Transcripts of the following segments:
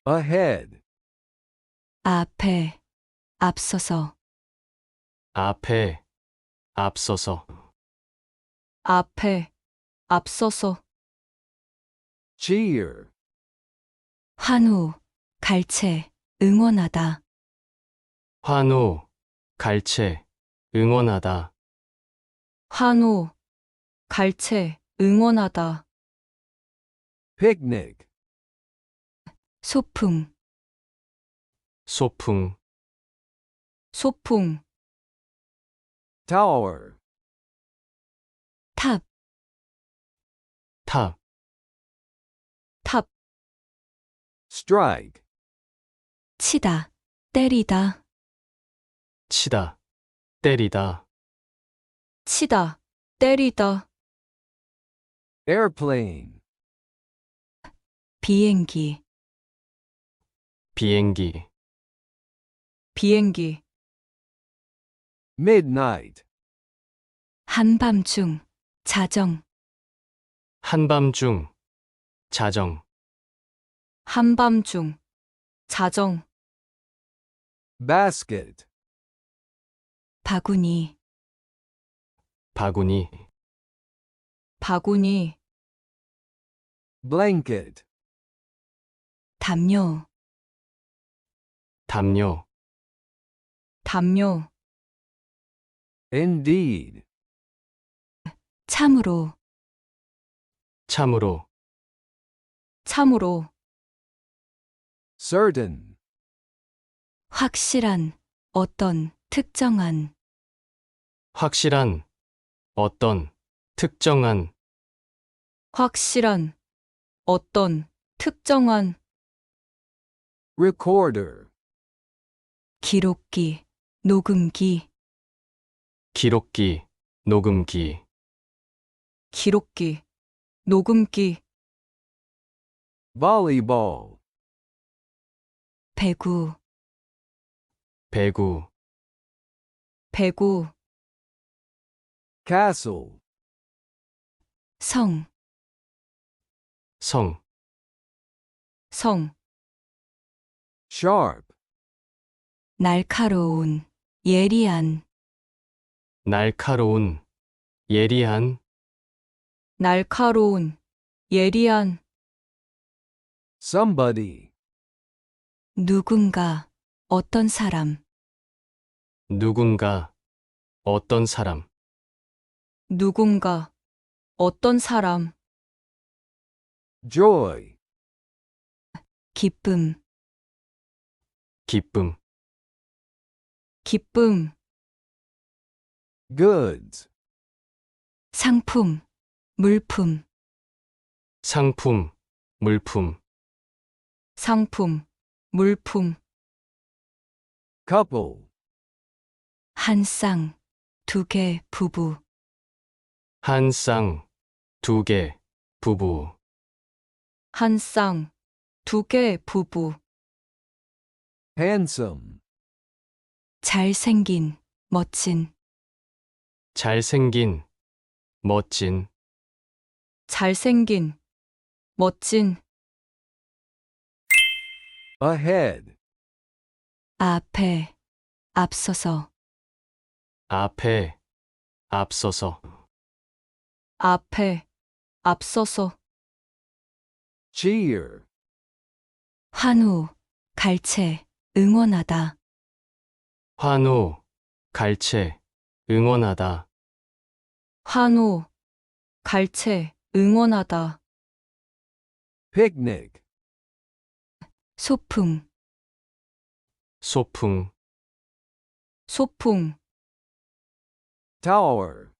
ahead, 앞에, 앞서서, 앞에, 앞서서, 앞에, 앞서서, cheer, 환호, 갈채, 응원하다, 환호, 갈채, 응원하다, 환호, 갈채, 응원하다, picnic, 소풍, 소풍, 소풍, tower, 탑, 탑, 탑, strike, 치다, 때리다, 치다, 때리다, 치다, 때리다, airplane, 비행기, 비행기, 비행기, midnight, 한밤중, 자정, 한밤중, 자정, 한밤중, 자정, basket, 바구니, 바구니, 바구니, blanket, 담요, 담요, 담요, indeed, 참으로, 참으로, 참으로, certain, 확실한, 어떤, 특정한, 확실한, 어떤, 특정한, 확실한, 어떤, 특정한, recorder, 기록기, 녹음기, 기록기, 녹음기, 기록기, 녹음기, volleyball, 배구, 배구, 배구, castle, 성, 성, 성, sharp, 날카로운, 예리한, 날카로운, 예리한, 날카로운, 예리한, somebody, 누군가, 어떤 사람, 누군가, 어떤 사람, 누군가, 어떤 사람, joy, 기쁨, 기쁨, 기쁨, goods, 상품, 물품, 상품, 물품, 상품, 물품, couple, 한 쌍, 두 개, 부부, 한 쌍, 두 개, 부부, 한 쌍, 두 개, 부부, handsome, 잘생긴, 멋진, 잘생긴, 멋진, 잘생긴, 멋진, ahead, 앞에, 앞서서, 앞에, 앞서서, 앞에, 앞서서, cheer, 환호, 갈채, 응원하다, 환호, 갈채, 응원하다, 환호, 갈채, 응원하다, picnic, 소풍, 소풍, 소풍, tower,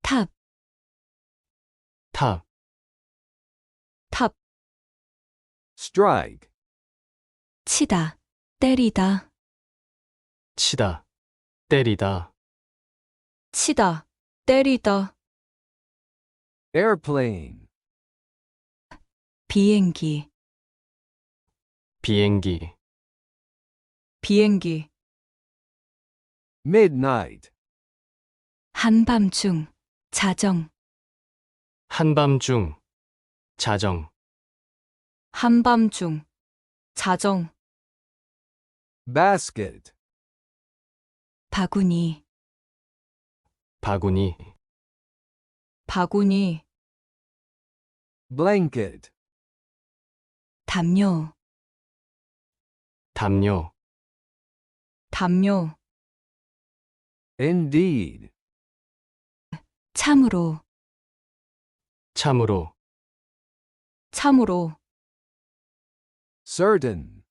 탑, 탑, 탑, strike, 치다, 때리다, 치다, 때리다, 치다, 때리다, airplane, 비행기, 비행기, 비행기, midnight, 한밤중, 자정, 한밤중, 자정, 한밤중, 자정, basket, 바구니, 바구니, 바구니, blanket, 담요, 담요, 담요, indeed, 참으로, 참으로, 참으로, certain,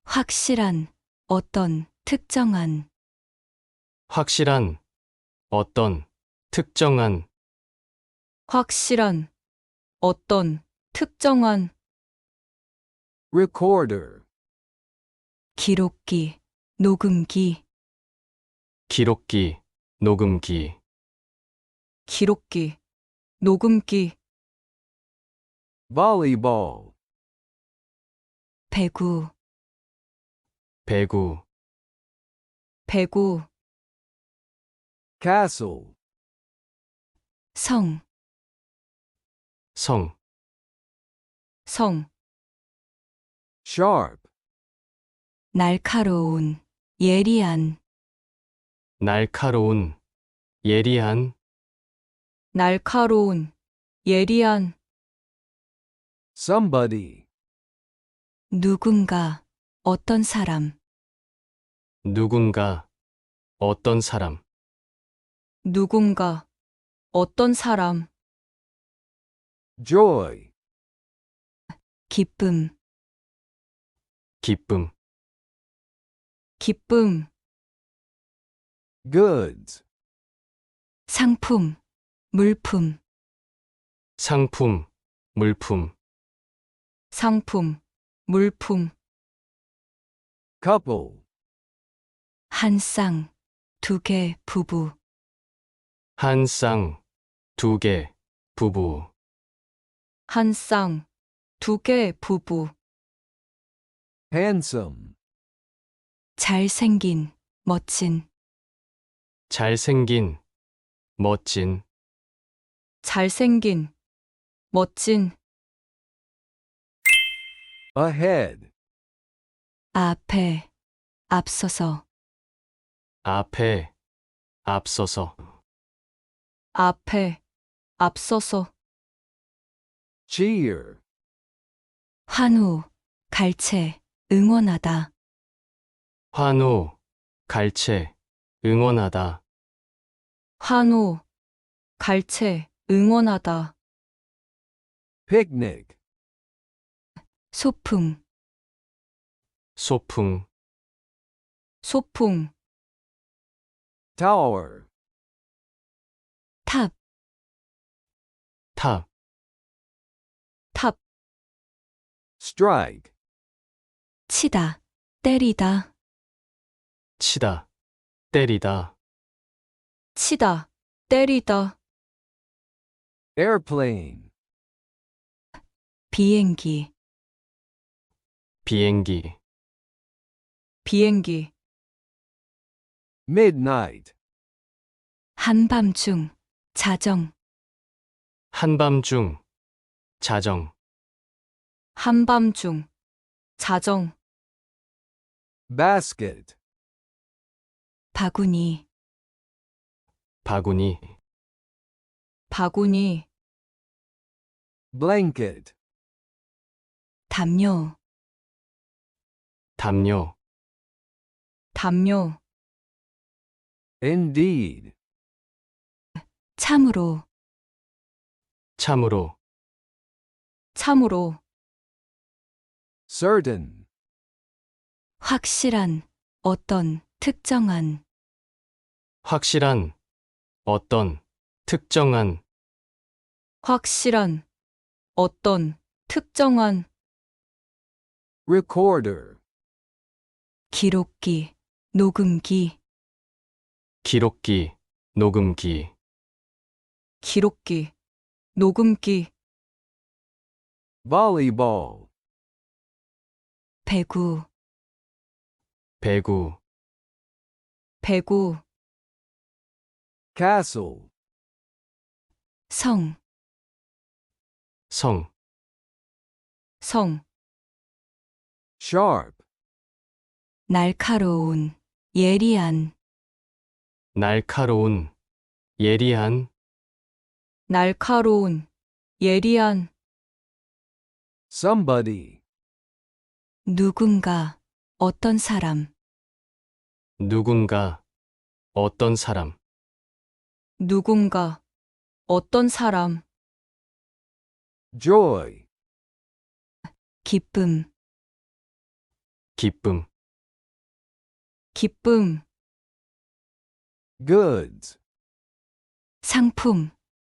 확실한, 어떤, 특정한, 확실한, 어떤, 특정한, 확실한, 어떤, 특정한, recorder, 기록기, 녹음기, 기록기, 녹음기, 기록기, 녹음기, volleyball, 배구, 배구, 배구, castle, 성, 성, 성, sharp, 날카로운, 예리한, 날카로운, 예리한, 날카로운, 예리한, somebody, 누군가, 어떤 사람, 누군가, 어떤 사람, 누군가, 어떤 사람, joy, 기쁨, 기쁨, 기쁨, goods, 상품, 물품, 상품, 물품, 상품, 물품, couple, 한 쌍, 두 개, 부부, 한 쌍, 두 개, 부부, 한 쌍, 두 개, 부부, handsome, 잘생긴, 멋진, 잘생긴, 멋진, 잘생긴, 멋진, ahead, 앞에, 앞서서, 앞에, 앞서서, 앞에, 앞서서, cheer, 환호, 갈채, 응원하다, 환호, 갈채, 응원하다, 환호, 갈채, 응원하다, picnic, 소풍, 소풍, 소풍, tower, 탑, 탑, 탑, strike, 치다, 때리다, 치다, 때리다, 치다, 때리다, airplane, 비행기, 비행기, 비행기, midnight, 한밤중, 자정, 한밤중, 자정, 한밤중, 자정, basket, 바구니, 바구니, 바구니, blanket, 담요, 담요, 담요, indeed, 참으로, 참으로, 참으로, certain, 확실한, 어떤, 특정한, 확실한, 어떤, 특정한, 확실한, 어떤, 특정한, recorder, 기록기, 녹음기, 기록기, 녹음기, 기록기, 녹음기, volleyball, 배구, 배구, 배구, castle, 성, 성, 성, sharp, 날카로운, 예리한, 날카로운, 예리한, 날카로운, 예리한, somebody, 누군가, 어떤 사람, 누군가, 어떤 사람, 누군가, 어떤 사람, joy, 기쁨, 기쁨, 기쁨, goods, 상품,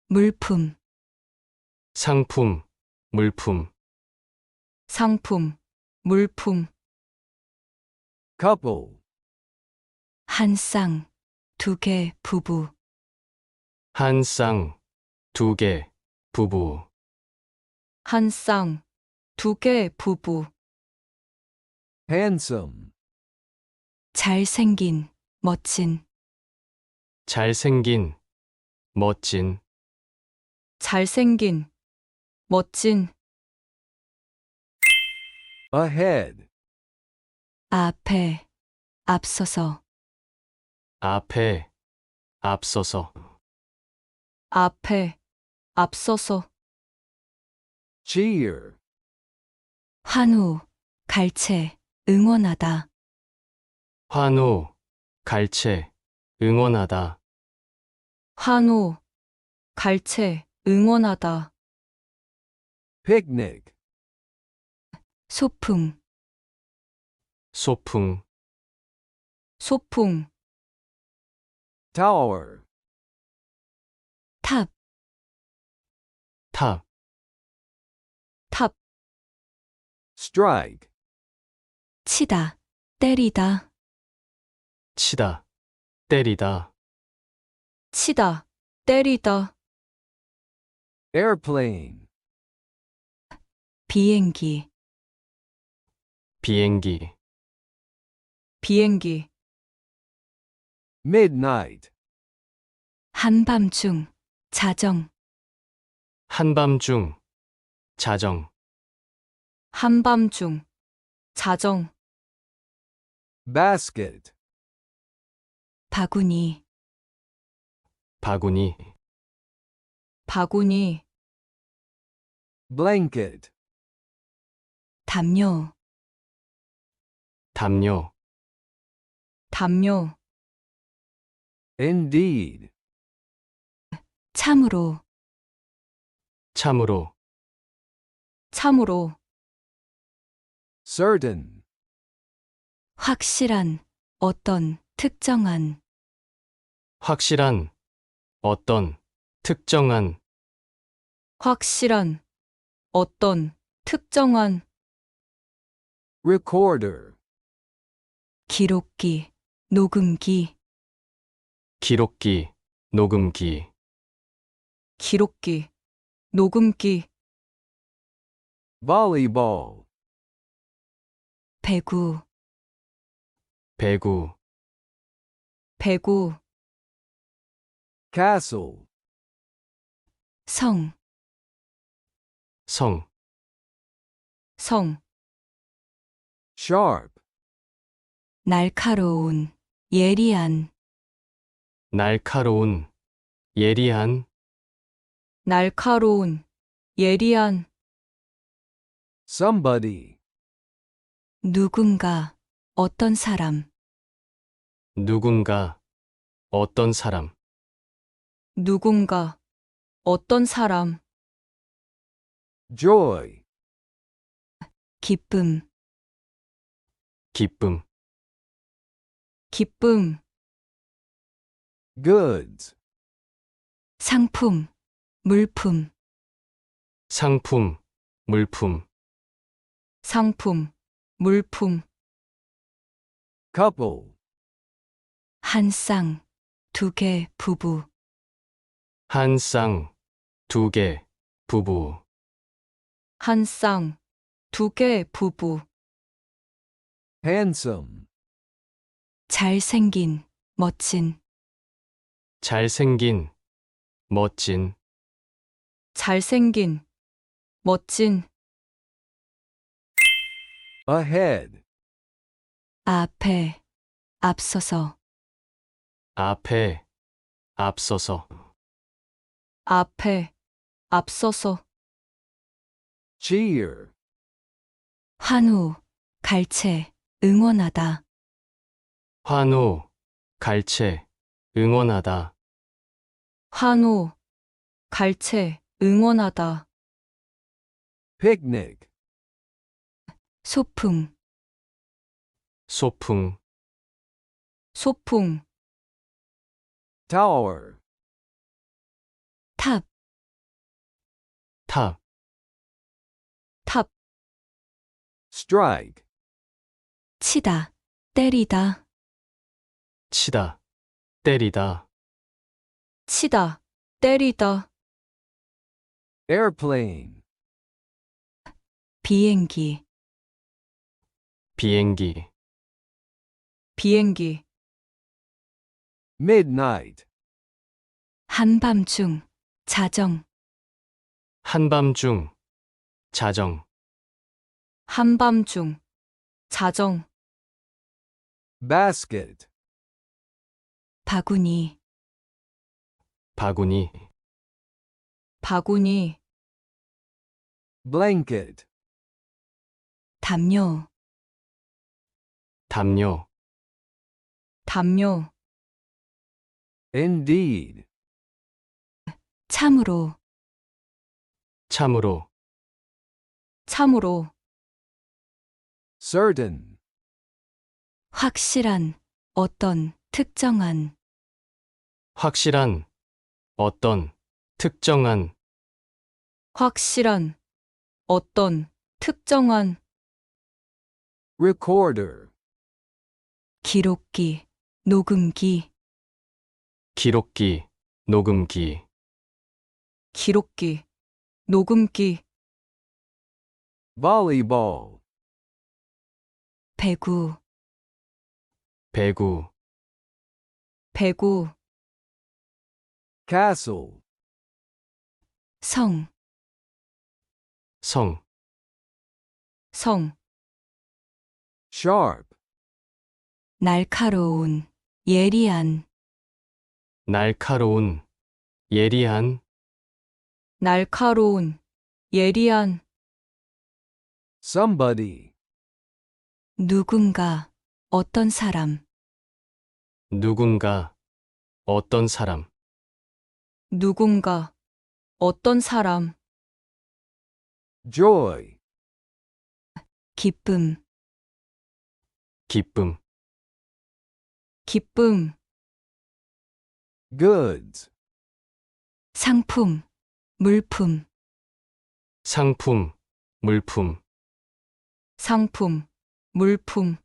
물품, 상품, 물품, 상품, 물품, couple, 한 쌍, 두 개, 부부, 한 쌍, 두 개, 부부, 한 쌍, 두 개, 부부, handsome, 잘생긴, 멋진, 잘생긴, 멋진, 잘생긴, 멋진, ahead, 앞에, 앞서서, 앞에, 앞서서, 앞에, 앞서서, cheer, 환호, 갈채, 응원하다, 환호, 갈채, 응원하다, 환호, 갈채, 응원하다, picnic, 소풍, 소풍, 소풍, tower, 탑, 탑, 탑, strike, 치다, 때리다, 치다, 때리다, 치다, 때리다, airplane, 비행기, 비행기, 비행기, midnight, 한밤중, 자정, 한밤중, 자정, 한밤중, 자정, basket, 바구니, 바구니, 바구니, blanket, 담요, 담요, 담요, indeed, 참으로, 참으로, 참으로, certain, 확실한, 어떤, 특정한, 확실한, 어떤, 특정한, 확실한, 어떤, 특정한, recorder, 기록기, 녹음기, 기록기, 녹음기, 기록기, 녹음기, volleyball, 배구, 배구, 배구, castle, 성, 성, 성, sharp, 날카로운, 예리한, 날카로운, 예리한, 날카로운, 예리한, somebody, 누군가, 어떤 사람, 누군가, 어떤 사람, 누군가, 어떤 사람, joy, 기쁨, 기쁨, 기쁨, goods, 상품, 물품, 상품, 물품, 상품, 물품, couple, 한 쌍, 두 개, 부부, 한 쌍, 두 개, 부부, 한 쌍, 두 개, 부부, handsome, 잘생긴, 멋진, 잘생긴, 멋진, 잘생긴, 멋진, ahead, 앞에, 앞서서, 앞에, 앞서서, 앞에, 앞서서, cheer, 환호, 갈채, 응원하다, 환호, 갈채, 응원하다, 환호, 갈채, 응원하다, picnic, 소풍, 소풍, 소풍, tower, 탑, 탑, 탑, strike, 치다, 때리다, 치다, 때리다, 치다, 때리다, airplane, 비행기, 비행기, 비행기, midnight, 한밤중, 자정, 한밤중, 자정, 한밤중, 자정, basket, 바구니, 바구니, 바구니, blanket, 담요, 담요, 담요, indeed, 참으로, 참으로, 참으로, certain, 확실한, 어떤, 특정한, 확실한, 어떤, 특정한, 확실한, 어떤, 특정한, recorder, 기록기, 녹음기, 기록기, 녹음기, 기록기, 녹음기, volleyball, 배구, 배구, 배구, castle, 성, 성, 성, sharp, 날카로운, 예리한, 날카로운, 예리한, 날카로운, 예리한, somebody, 누군가, 어떤 사람, 누군가, 어떤 사람, 누군가, 어떤 사람, joy, 기쁨, 기쁨, 기쁨, goods, 상품, 물품, 상품, 물품, 상품, 물품,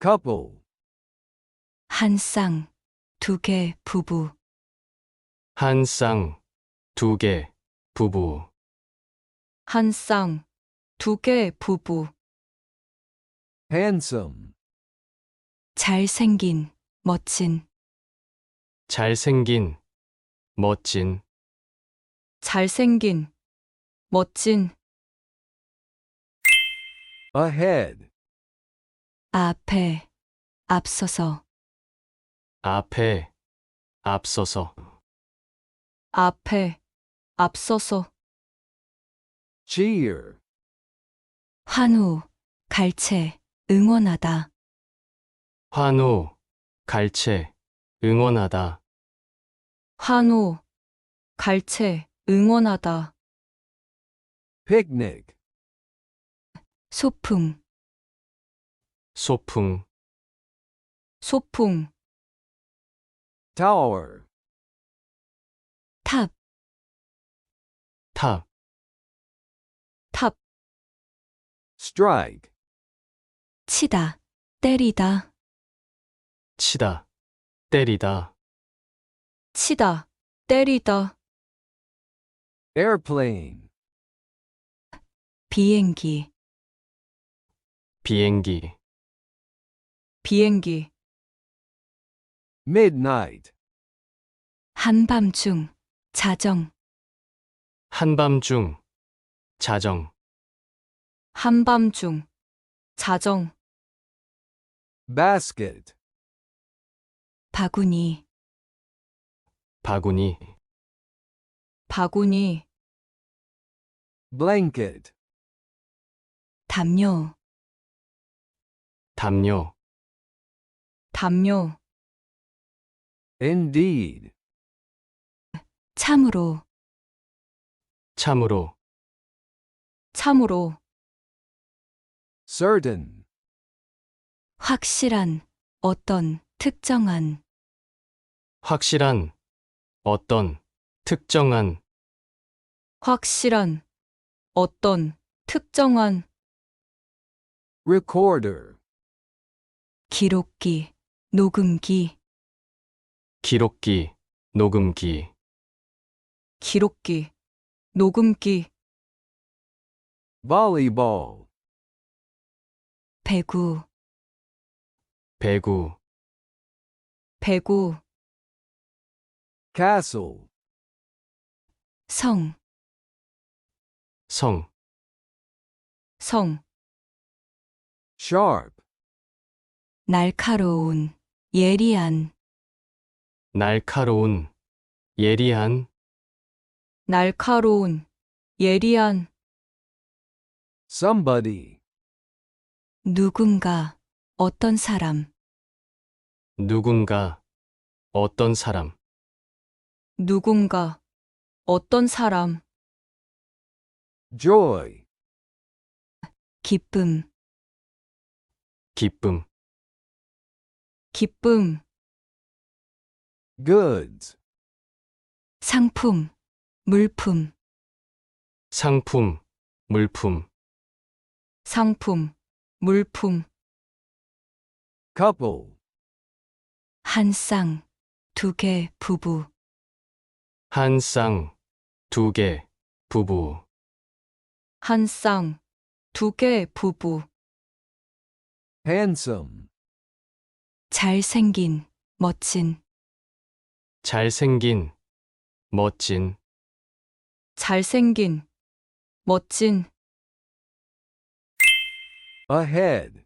couple, 한 쌍, 두 개, 부부, 한 쌍, 두 개, 부부, 한 쌍, 두 개, 부부, handsome, 잘생긴, 멋진, 잘생긴, 멋진, 잘생긴, 멋진, ahead, 앞에, 앞서서, 앞에, 앞서서, 앞에, 앞서서, cheer, 환호, 갈채, 응원하다, 환호, 갈채, 응원하다, 환호, 갈채, 응원하다, picnic, 소풍, 소풍, 소풍, tower, 탑, 탑, 탑, strike, 치다, 때리다, 치다, 때리다, 치다, 때리다, airplane, 비행기, 비행기, 비행기, midnight, 한밤중, 자정, 한밤중, 자정, 한밤중, 자정, basket, 바구니, 바구니, 바구니, blanket, 담요, 담요, 담요, indeed, 참으로, 참으로, 참으로, certain, 확실한, 어떤, 특정한, 확실한, 어떤, 특정한, 확실한, 어떤, 특정한, recorder, 기록기, 녹음기, 기록기, 녹음기, 기록기, 녹음기, volleyball, 배구, 배구, 배구, castle, 성, 성, 성, sharp, 날카로운, 예리한, 날카로운, 예리한, 날카로운, 예리한, somebody, 누군가, 어떤 사람, 누군가, 어떤 사람, 누군가, 어떤 사람, joy, 기쁨, 기쁨, 기쁨, goods, 상품, 물품, 상품, 물품, 상품, 물품, couple, 한 쌍, 두 개, 부부, 한 쌍, 두 개, 부부, 한 쌍, 두 개, 부부, handsome, 잘생긴, 멋진, 잘생긴, 멋진, 잘생긴, 멋진, ahead,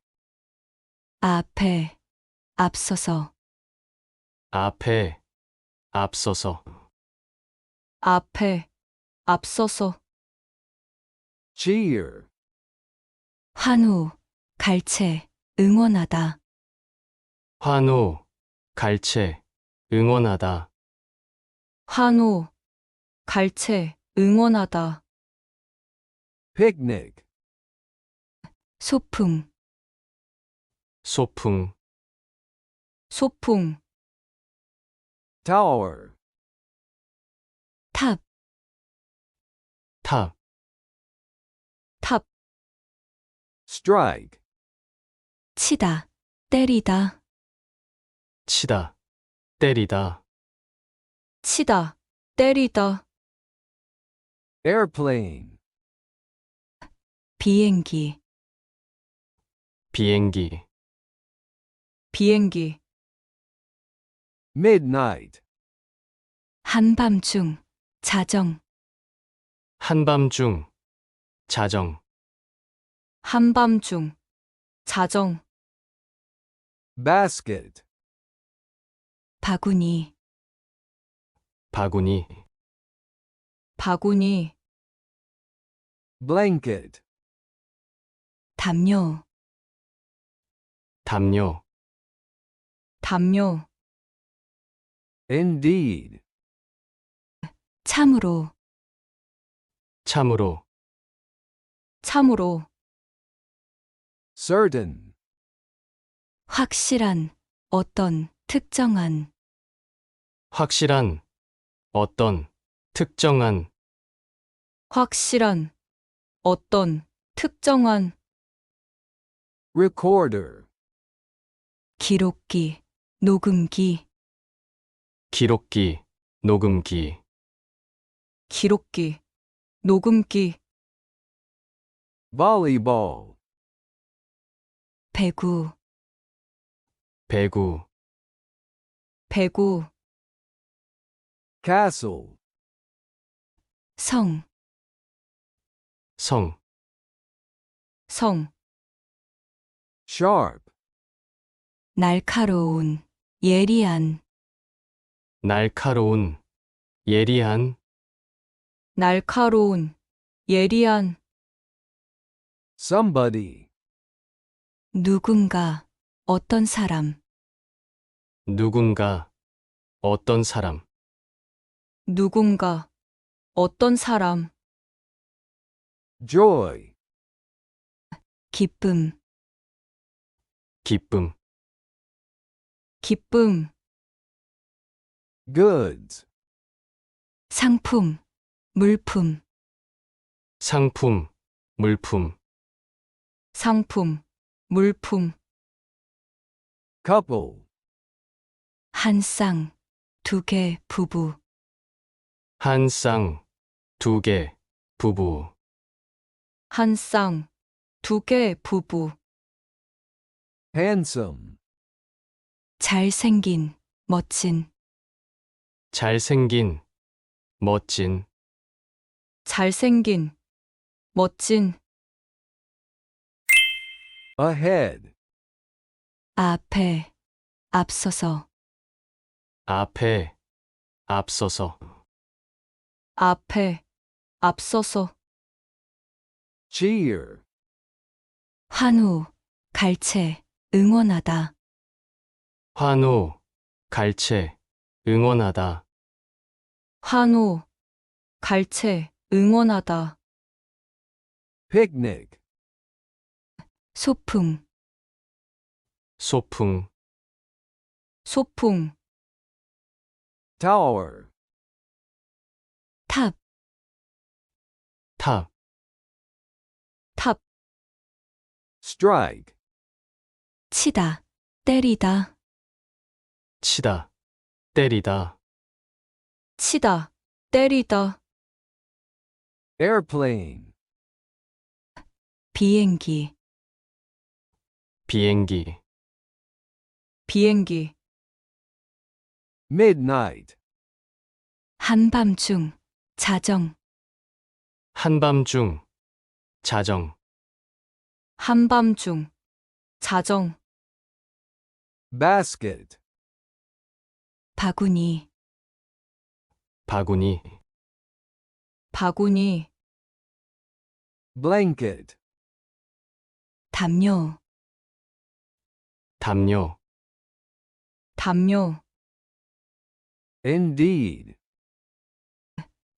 앞에, 앞서서, 앞에, 앞서서, 앞에, 앞서서, cheer, 환호, 갈채, 응원하다, 환호, 갈채, 응원하다, 환호, 갈채, 응원하다, picnic, 소풍, 소풍, 소풍, tower, 탑, 탑, 탑, strike, 치다, 때리다, 치다, 때리다, 치다, 때리다, airplane, 비행기, 비행기, 비행기, midnight, 한밤중, 자정, 한밤중, 자정, 한밤중, 자정, basket, 바구니, 바구니, 바구니, blanket, 담요, 담요, 담요, indeed, 참으로, 참으로, 참으로, certain, 확실한, 어떤, 특정한, 확실한, 어떤, 특정한, 확실한, 어떤, 특정한, recorder, 기록기, 녹음기, 기록기, 녹음기, 기록기, 녹음기, volleyball, 배구, 배구, 배구, castle, 성, 성, 성, sharp, 날카로운, 예리한, 날카로운, 예리한, 날카로운, 예리한, somebody, 누군가, 어떤 사람, 누군가, 어떤 사람, 누군가, 어떤 사람, joy, 기쁨, 기쁨, 기쁨, goods, 상품, 물품, 상품, 물품, 상품, 물품, couple, 한 쌍, 두 개, 부부, 한 쌍, 두 개, 부부, 한 쌍, 두 개, 부부, handsome, 잘생긴, 멋진, 잘생긴, 멋진, 잘생긴, 멋진, ahead, 앞에, 앞서서, 앞에, 앞서서, 앞에, 앞서서, cheer, 환호, 갈채, 응원하다, 환호, 갈채, 응원하다, 환호, 갈채, 응원하다, picnic, 소풍, 소풍, 소풍, tower, 탑, 탑, 탑, strike, 치다, 때리다, 치다, 때리다, 치다, 때리다, airplane, 비행기, 비행기, 비행기, midnight, 한밤중, 자정, 한밤중, 자정, 한밤중, 자정, basket, 바구니, 바구니, 바구니, blanket, 담요, 담요, 담요, indeed,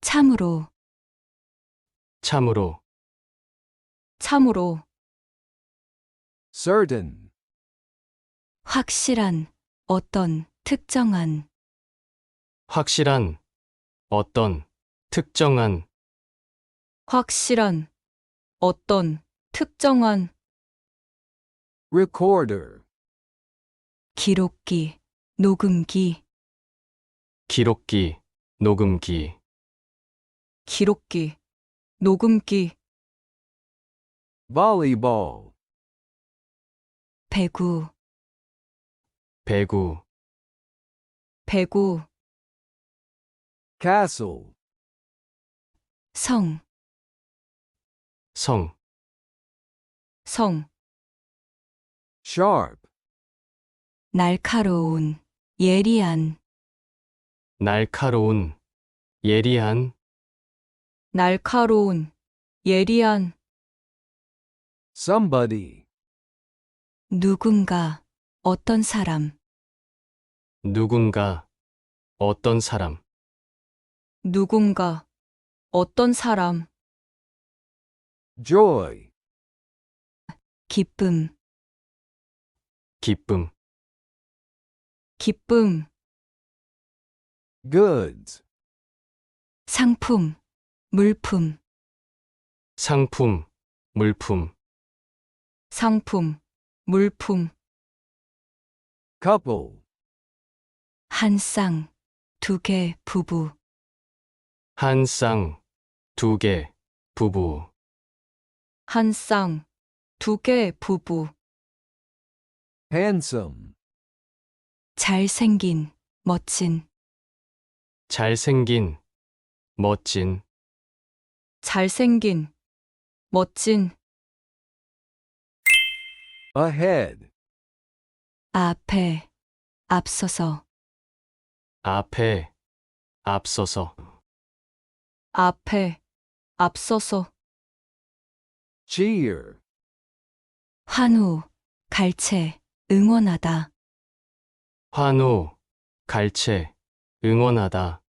참으로, 참으로, 참으로, certain, 확실한, 어떤, 특정한, 확실한, 어떤, 특정한, 확실한, 어떤, 특정한, recorder, 기록기, 녹음기, 기록기, 녹음기, 기록기, 녹음기, volleyball, 배구, 배구, 배구, castle, 성, 성, 성, sharp, 날카로운, 예리한, 날카로운, 예리한, 날카로운, 예리한, somebody, 누군가, 어떤 사람, 누군가, 어떤 사람, 누군가, 어떤 사람, joy, 기쁨, 기쁨, 기쁨, goods, 상품, 물품, 상품, 물품, 상품, 물품, couple, 한 쌍, 두 개, 부부, 한 쌍, 두 개, 부부, 한 쌍, 두 개, 부부, handsome, 잘생긴, 멋진, 잘생긴, 멋진, 잘생긴, 멋진, ahead, 앞에, 앞서서, 앞에, 앞서서, 앞에, 앞서서, cheer, 환호, 갈채, 응원하다, 환호, 갈채, 응원하다,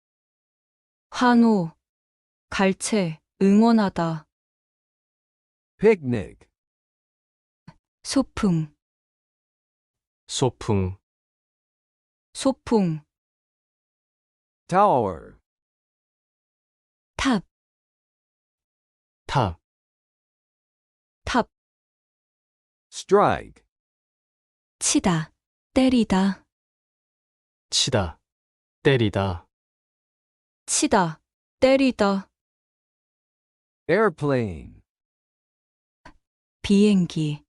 환호, 갈채, 응원하다, picnic, 소풍, 소풍, 소풍, tower, 탑, 탑, 탑, strike, 치다, 때리다, 치다, 때리다, 치다, 때리다, airplane, 비행기,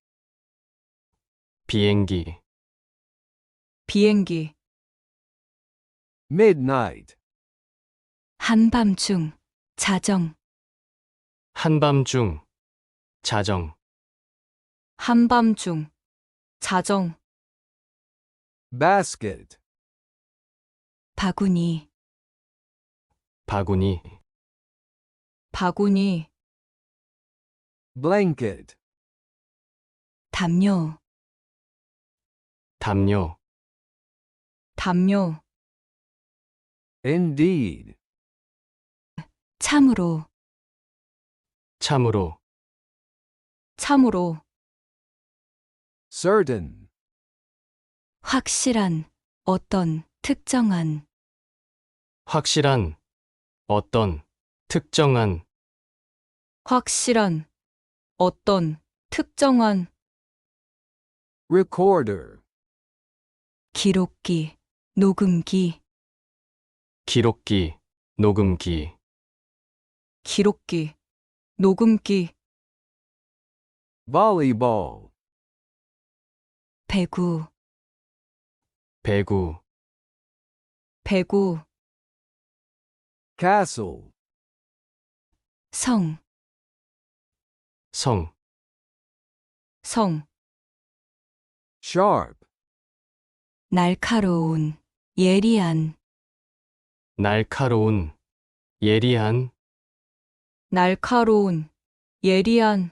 비행기, 비행기, midnight, 한밤중, 자정, 한밤중, 자정, 한밤중, 자정, basket, 바구니, 바구니, 바구니, blanket, 담요, 담요, 담요, indeed, 참으로, 참으로, 참으로, certain, 확실한, 어떤, 특정한, 확실한, 어떤, 특정한, 확실한, 어떤, 특정한, recorder, 기록기, 녹음기, 기록기, 녹음기, 기록기, 녹음기, volleyball, 배구, 배구, 배구, castle, 성, 성, 성, sharp, 날카로운, 예리한, 날카로운, 예리한, 날카로운, 예리한,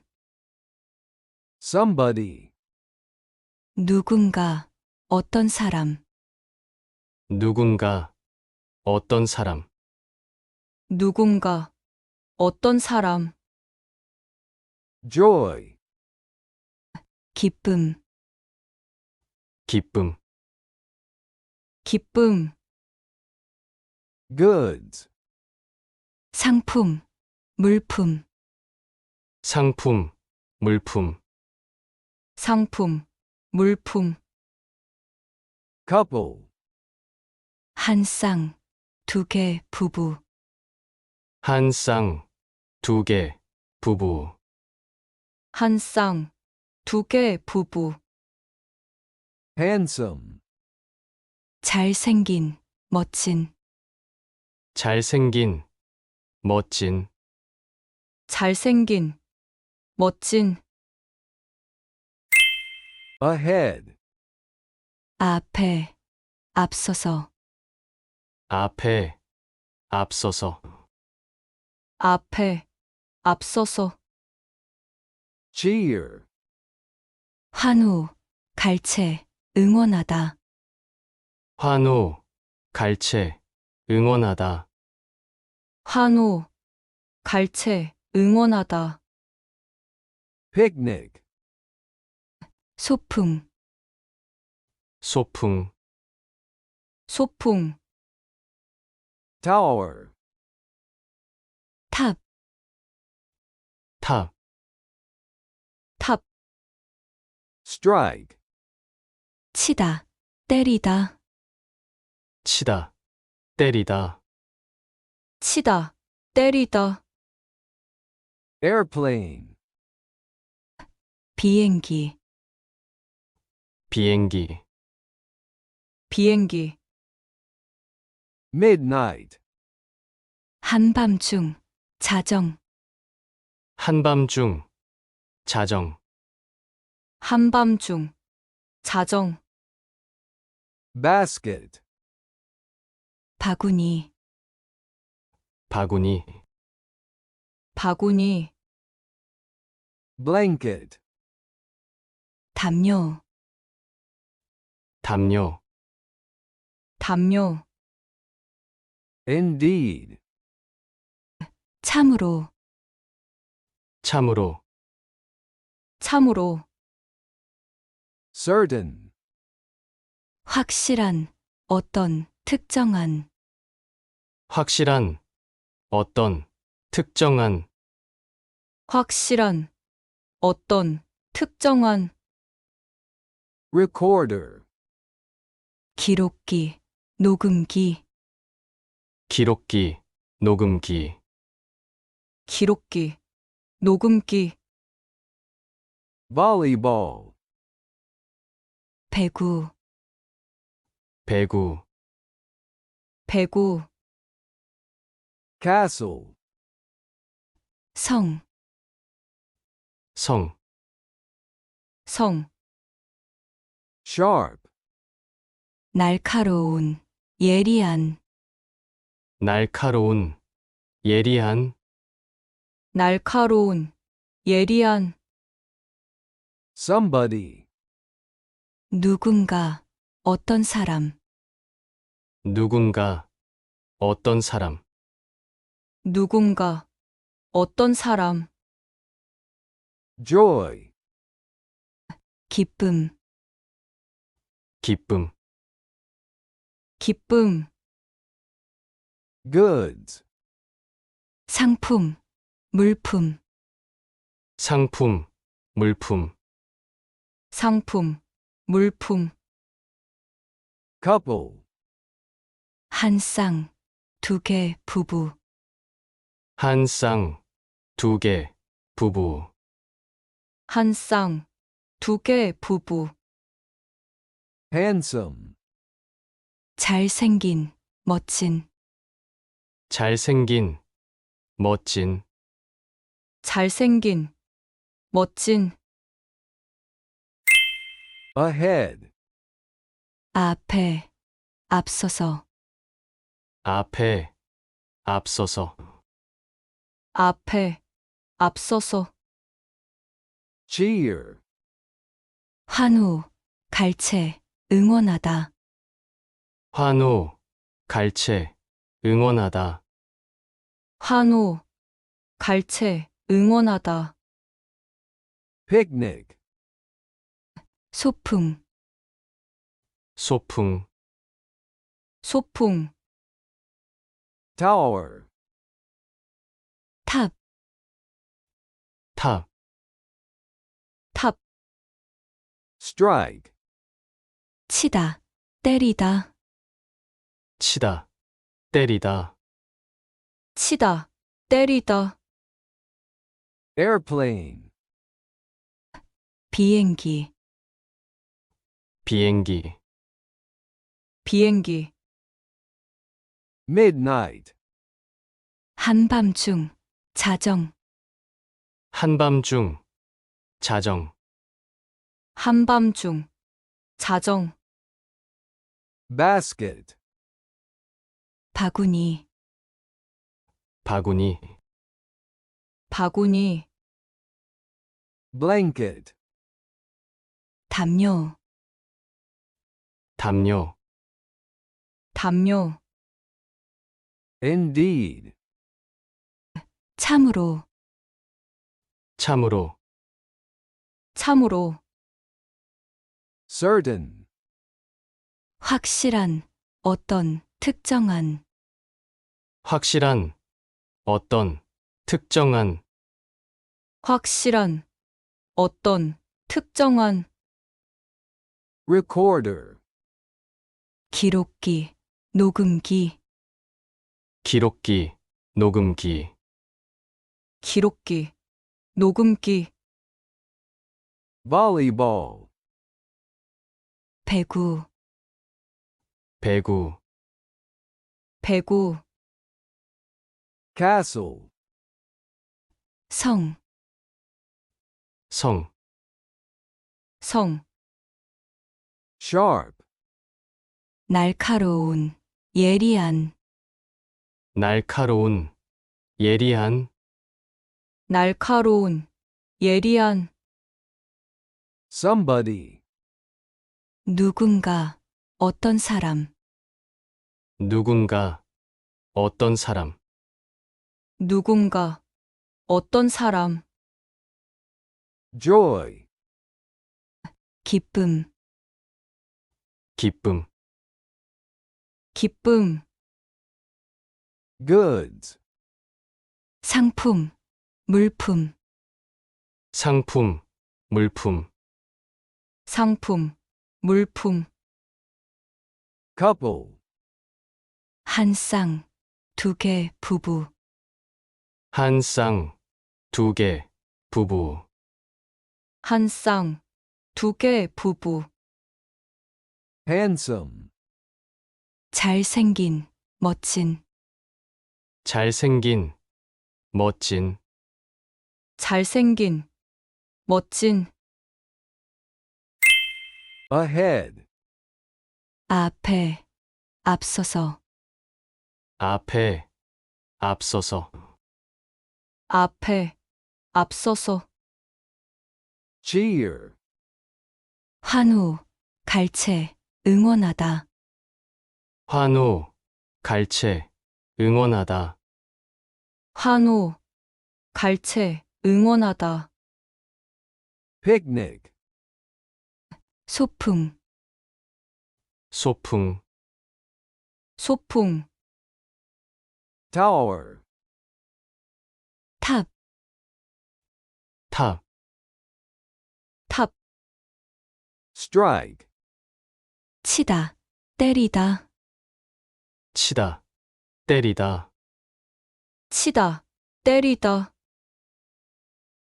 somebody, 누군가, 어떤 사람, 누군가, 어떤 사람, 누군가, 어떤 사람, joy, 기쁨, 기쁨, 기쁨, goods, 상품, 물품, 상품, 물품, 상품, 물품, couple, 한 쌍, 두 개, 부부, 한 쌍, 두 개, 부부, 한 쌍, 두 개, 부부, handsome, 잘생긴, 멋진, 잘생긴, 멋진, 잘생긴, 멋진, ahead, 앞에, 앞서서, 앞에, 앞서서, 앞에, 앞서서, cheer, 환호, 갈채, 응원하다, 환호, 갈채, 응원하다, 환호, 갈채, 응원하다, picnic, 소풍, 소풍, 소풍, tower, 탑, 탑, 탑, strike, 치다, 때리다, 치다, 때리다, 치다, 때리다, airplane, 비행기, 비행기, 비행기, midnight, 한밤중, 자정, 한밤중, 자정, 한밤중, 자정, basket, 바구니, 바구니, 바구니, blanket, 담요, 담요, 담요, indeed, 참으로, 참으로, 참으로, certain, 확실한, 어떤, 특정한, 확실한, 어떤, 특정한, 확실한, 어떤, 특정한, recorder, 기록기, 녹음기, 기록기, 녹음기, 기록기, 녹음기, volleyball, 배구, 배구, 배구, castle, 성, 성, 성, sharp, 날카로운, 예리한, 날카로운, 예리한, 날카로운, 예리한, somebody, 누군가, 어떤 사람, 누군가, 어떤 사람, 누군가, 어떤 사람, joy, 기쁨, 기쁨, 기쁨, goods, 상품, 물품, 상품, 물품, 상품, 물품, couple, 한 쌍, 두 개, 부부, 한 쌍, 두 개, 부부, 한 쌍, 두 개, 부부, handsome, 잘생긴, 멋진, 잘생긴, 멋진, 잘생긴, 멋진, ahead, 앞에, 앞서서, 앞에, 앞서서, 앞에, 앞서서, cheer, 환호, 갈채, 응원하다, 환호, 갈채, 응원하다, 환호, 갈채, 응원하다, picnic, 소풍, 소풍, 소풍, tower, 탑, 탑, 탑, strike, 치다, 때리다, 치다, 때리다, 치다, 때리다, airplane, 비행기, 비행기, 비행기, midnight, 한밤중, 자정, 한밤중, 자정, 한밤중, 자정, basket, 바구니, 바구니, 바구니, blanket, 담요, 담요, 담요, indeed, 참으로, 참으로, 참으로, certain, 확실한, 어떤, 특정한, 확실한, 어떤, 특정한, 확실한, 어떤, 특정한, recorder, 기록기, 녹음기, 기록기, 녹음기, 기록기, 녹음기, volleyball, 배구, 배구, 배구, castle, 성, 성, 성, sharp, 날카로운, 예리한, 날카로운, 예리한, 날카로운, 예리한, somebody, 누군가, 어떤 사람, 누군가, 어떤 사람, 누군가, 어떤 사람, joy, 기쁨, 기쁨, 기쁨, goods, 상품, 물품, 상품, 물품, 상품, 물품, couple, 한 쌍, 두 개, 부부, 한 쌍, 두 개, 부부, 한 쌍, 두 개, 부부, handsome, 잘생긴, 멋진, 잘생긴, 멋진, 잘생긴, 멋진, ahead, 앞에, 앞서서, 앞에, 앞서서, 앞에, 앞서서, cheer, 환호, 갈채, 응원하다, 환호, 갈채, 응원하다, 환호, 갈채, 응원하다, picnic, 소풍, 소풍, 소풍, tower, 탑, 탑, 탑, strike, 치다, 때리다, 치다, 때리다, 치다, 때리다,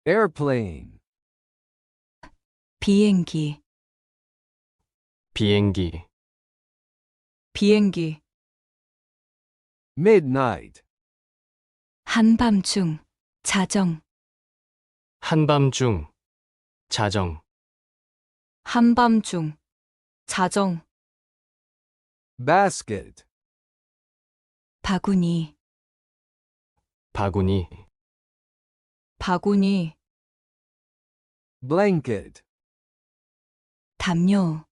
airplane, 비행기, 비행기, 비행기, midnight, 한밤중, 자정, 한밤중, 자정, 한밤중, 자정, basket, 바구니, 바구니, 바구니, blanket, 담요,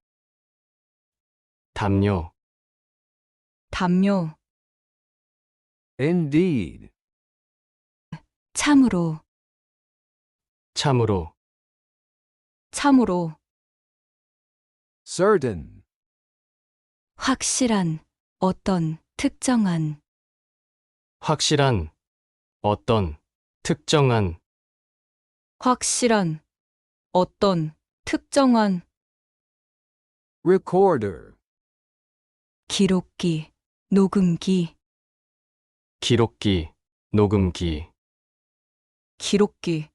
담요, 담요, indeed, 참으로, 참으로, 참으로, certain, 확실한, 어떤, 특정한, 확실한, 어떤, 특정한, 확실한, 어떤, 특정한, recorder, 기록기, 녹음기, 기록기, 녹음기, 기록기,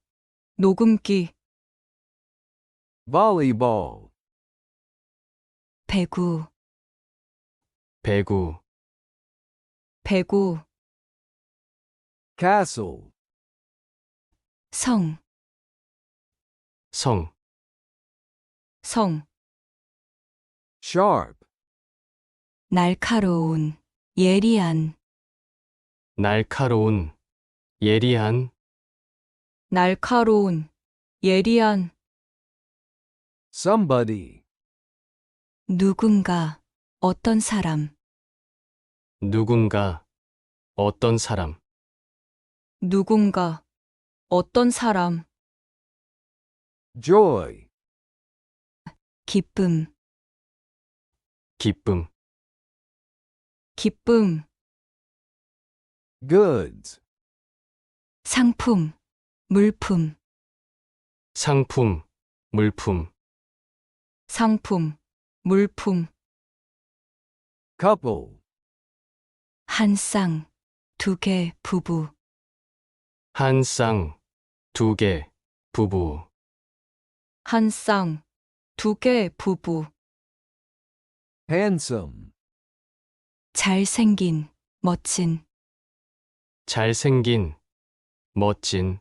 녹음기, volleyball, 배구, 배구, 배구, castle, 성, 성, 성, sharp, 날카로운, 예리한, 날카로운, 예리한, 날카로운, 예리한, somebody, 누군가, 어떤 사람, 누군가, 어떤 사람, 누군가, 어떤 사람, joy, 기쁨, 기쁨, 기쁨, goods, 상품, 물품, 상품, 물품, 상품, 물품, couple, 한 쌍, 두 개, 부부, 한 쌍, 두 개, 부부, 한 쌍, 두 개, 부부, handsome, 잘생긴, 멋진, 잘생긴, 멋진,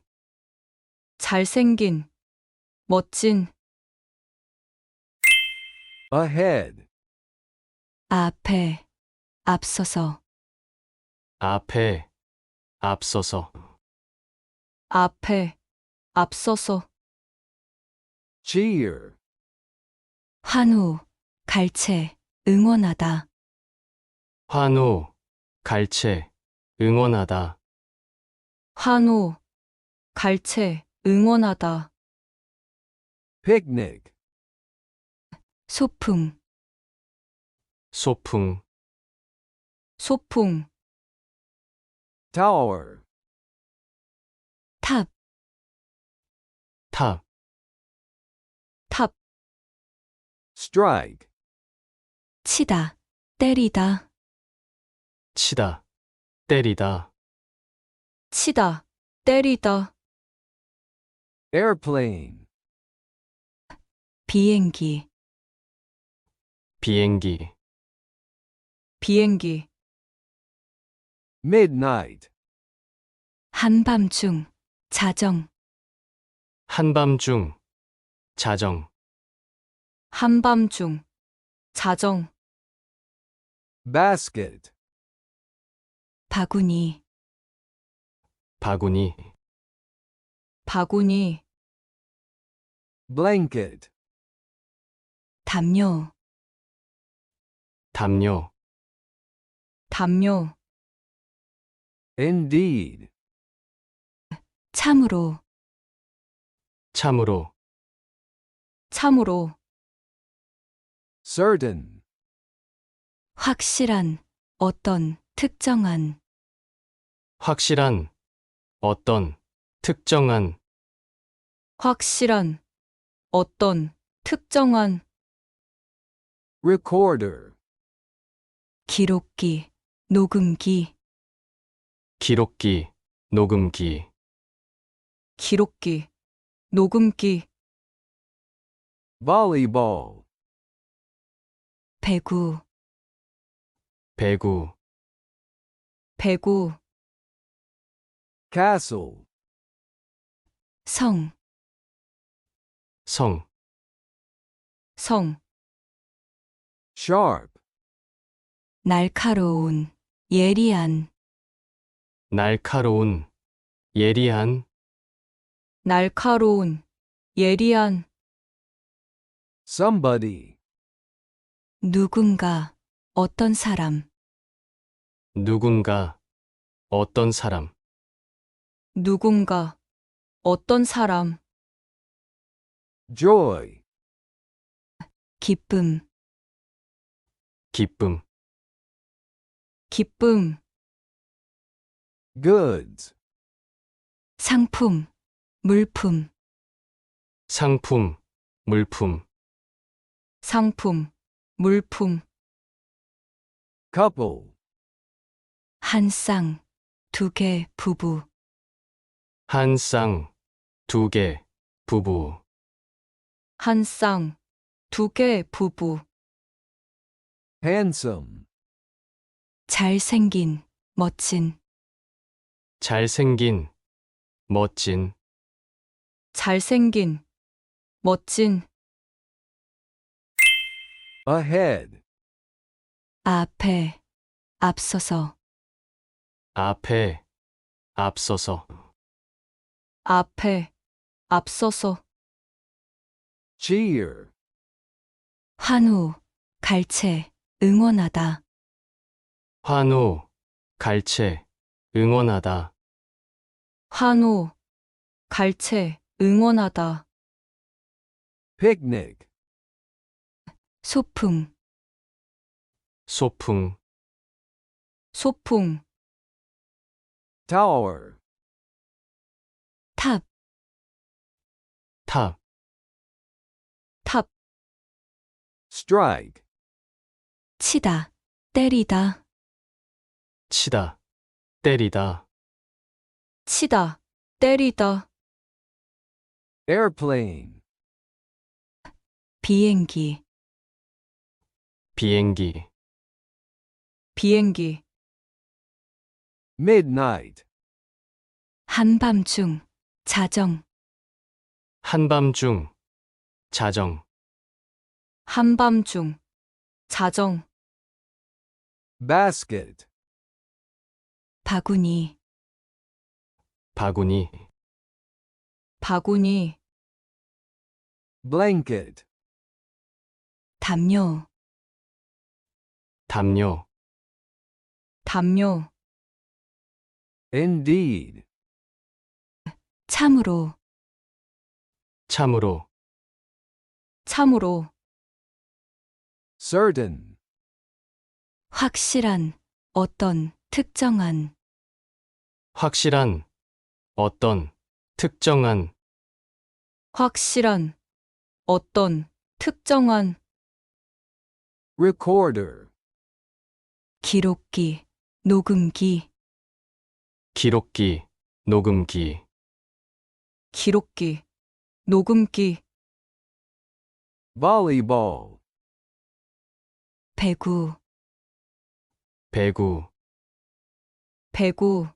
잘생긴, 멋진, ahead, 앞에, 앞서서, 앞에, 앞서서, 앞에, 앞서서, cheer, 환호, 갈채, 응원하다, 환호, 갈채, 응원하다, 환호, 갈채, 응원하다, picnic, 소풍, 소풍, 소풍, tower, 탑, 탑, 탑, strike, 치다, 때리다, 치다, 때리다, 치다, 때리다, airplane, 비행기, 비행기, 비행기, midnight, 한밤중, 자정, 한밤중, 자정, 한밤중, 자정, basket, 바구니, 바구니, 바구니, blanket, 담요, 담요, 담요, indeed, 참으로, 참으로, 참으로, certain, 확실한, 어떤, 특정한, 확실한, 어떤, 특정한, 확실한, 어떤, 특정한, recorder, 기록기, 녹음기, 기록기, 녹음기, 기록기, 녹음기, volleyball, 배구, 배구, 배구, castle, 성, 성, 성, sharp, 날카로운, 예리한, 날카로운, 예리한, 날카로운, 예리한, somebody, 누군가, 어떤 사람, 누군가, 어떤 사람, 누군가, 어떤 사람, joy, 기쁨, 기쁨, 기쁨, goods, 상품, 물품, 상품, 물품, 상품, 물품, couple, 한 쌍, 두 개, 부부, 한 쌍, 두 개, 부부, 한 쌍, 두 개, 부부, handsome, 잘생긴, 멋진, 잘생긴, 멋진, 잘생긴, 멋진, ahead, 앞에, 앞서서, 앞에, 앞서서, 앞에, 앞서서, cheer, 환호, 갈채, 응원하다, 환호, 갈채, 응원하다, 환호, 갈채, 응원하다, picnic, 소풍, 소풍, 소풍, tower, 탑, 탑, 탑, strike, 치다, 때리다, 치다, 때리다, 치다, 때리다, airplane, 비행기, 비행기, 비행기, midnight, 한밤중, 자정, 한밤중, 자정, 한밤중, 자정, basket, 바구니, 바구니, 바구니, blanket, 담요, 담요, 담요, indeed, 참으로, 참으로, 참으로, certain, 확실한, 어떤, 특정한, 확실한, 어떤, 특정한, 확실한, 어떤, 특정한, recorder, 기록기, 녹음기, 기록기, 녹음기, 기록기, 녹음기, volleyball, 배구, 배구, 배구,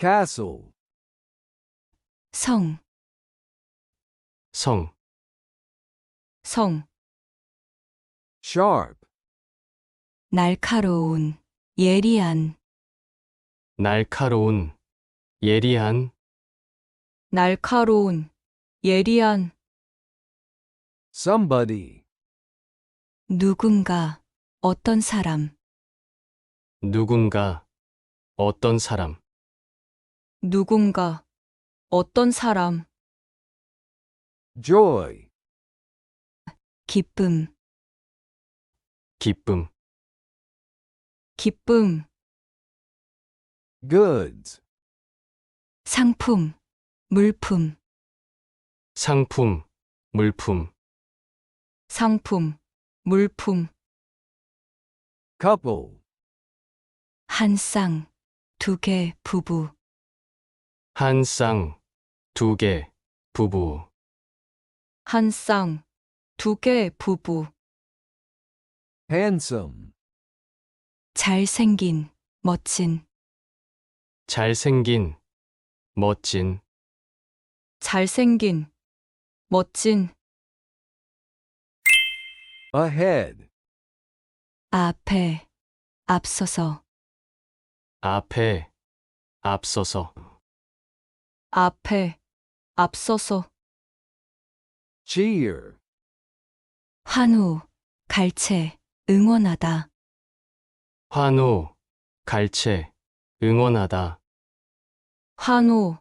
castle, 성, 성, 성, sharp, 날카로운, 예리한, 날카로운, 예리한, 날카로운, 예리한, somebody, 누군가, 어떤 사람, 누군가, 어떤 사람, 누군가, 어떤 사람, joy, 기쁨, 기쁨, 기쁨, goods, 상품, 물품, 상품, 물품, 상품, 물품, couple, 한 쌍, 두 개, 부부, 한 쌍, 두 개, 부부, 한 쌍, 두 개, 부부, handsome, 잘생긴, 멋진, 잘생긴, 멋진, 잘생긴, 멋진, ahead, 앞에, 앞서서, 앞에, 앞서서, 앞에, 앞서서, cheer, 환호, 갈채, 응원하다, 환호, 갈채, 응원하다, 환호,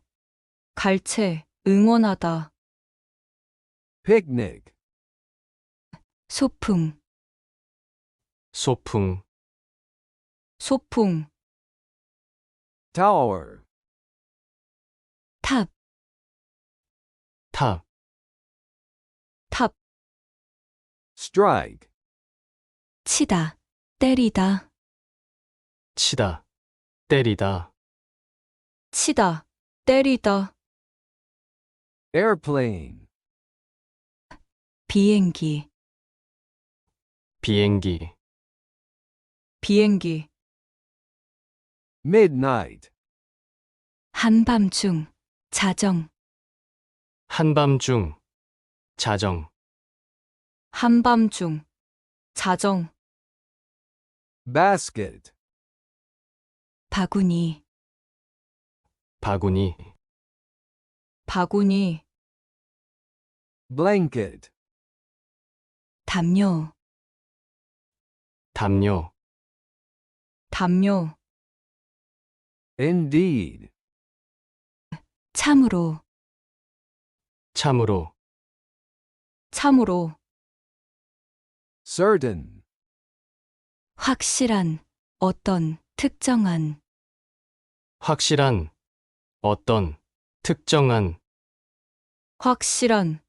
갈채, 응원하다, picnic, 소풍, 소풍, 소풍, tower, 탑, 탑, 탑, strike, 치다, 때리다, 치다, 때리다, 치다, 때리다, airplane, 비행기, 비행기, 비행기, midnight, 한밤중, 자정, 한밤중, 자정, 한밤중, 자정, basket, 바구니, 바구니, 바구니, blanket, 담요, 담요, 담요, indeed, 참으로, 참으로, 참으로, certain, 확실한, 어떤, 특정한, 확실한, 어떤, 특정한, 확실한,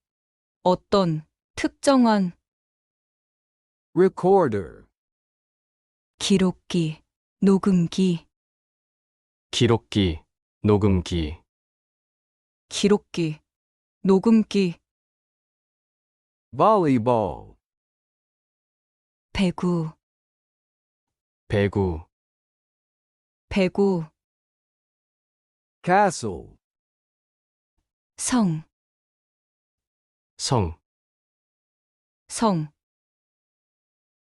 어떤, 특정한, recorder, 기록기, 녹음기, 기록기, 녹음기, 기록기, 녹음기, volleyball, 배구, 배구, 배구, castle, 성, 성, 성,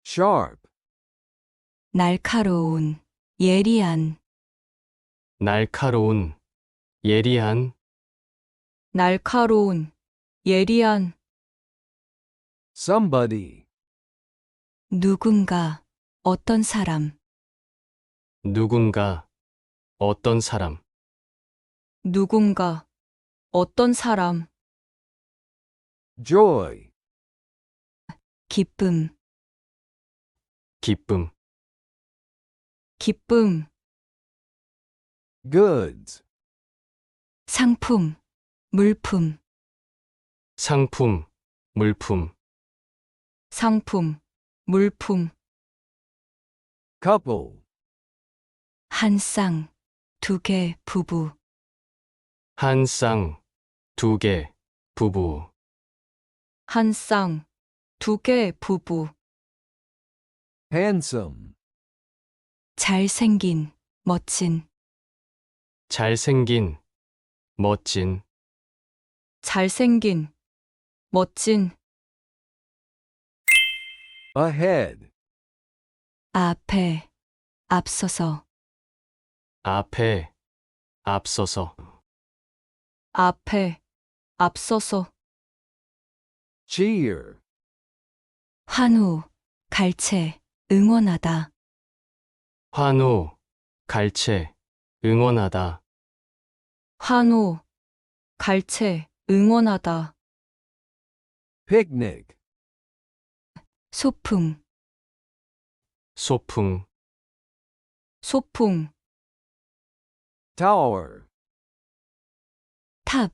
sharp, 날카로운, 예리한, 날카로운, 예리한, 날카로운, 예리한, somebody, 누군가, 어떤 사람, 누군가, 어떤 사람, 누군가, 어떤 사람, joy, 기쁨, 기쁨, 기쁨, goods, 상품, 물품, 상품, 물품, 상품, 물품, couple, 한 쌍, 두 개, 부부, 한 쌍, 두 개, 부부, 한 쌍, 두 개, 부부, handsome, 잘생긴, 멋진, 잘생긴, 멋진, 잘생긴, 멋진, ahead, 앞에, 앞서서, 앞에, 앞서서, 앞에, 앞서서, cheer, 환호, 갈채, 응원하다, 환호, 갈채, 응원하다, 환호, 갈채, 응원하다, picnic, 소풍, 소풍, 소풍, tower, 탑,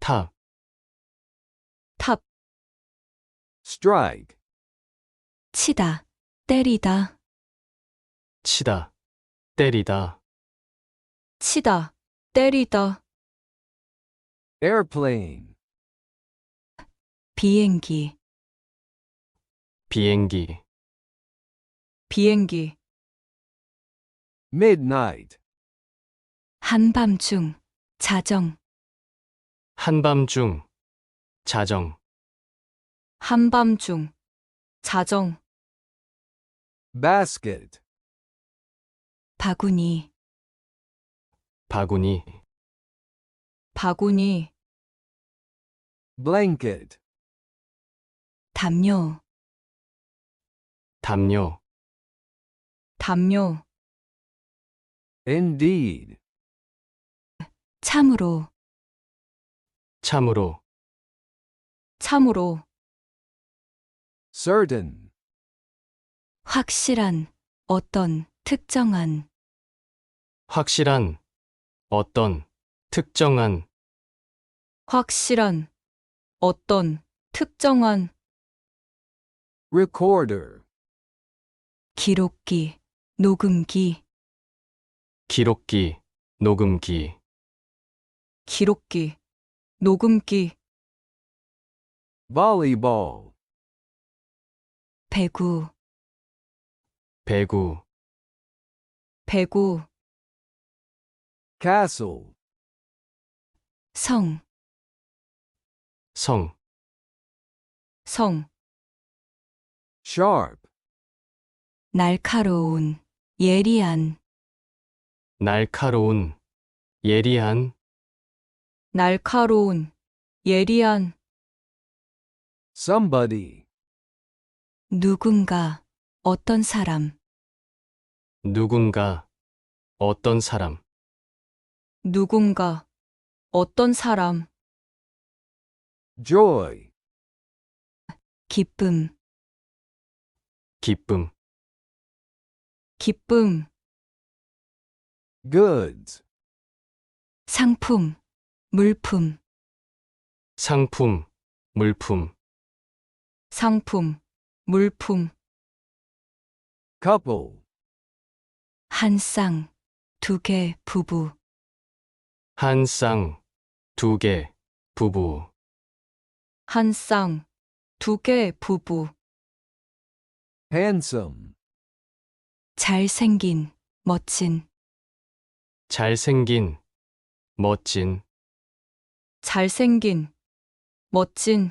탑, 탑, strike, 치다, 때리다, 치다, 때리다, 치다, 때리다, airplane, 비행기, 비행기, 비행기, midnight, 한밤중, 자정, 한밤중, 자정, 한밤중, 자정, basket, 바구니, 바구니, 바구니, blanket, 담요, 담요, 담요, indeed, 참으로, 참으로, 참으로, certain, 확실한, 어떤, 특정한, 확실한, 어떤, 특정한, 확실한, 어떤, 특정한, recorder, 기록기, 녹음기, 기록기, 녹음기, 기록기, 녹음기, volleyball, 배구, 배구, 배구, castle, 성, 성, 성, sharp, 날카로운, 예리한, 날카로운, 예리한, 날카로운, 예리한, somebody, 누군가, 어떤 사람, 누군가, 어떤 사람, 누군가, 어떤 사람, joy, 기쁨, 기쁨, 기쁨, goods, 상품, 물품, 상품, 물품, 상품, 물품, couple, 한 쌍, 두 개, 부부, 한 쌍, 두 개, 부부, 한 쌍, 두 개, 부부, handsome, 잘생긴, 멋진, 잘생긴, 멋진, 잘생긴, 멋진,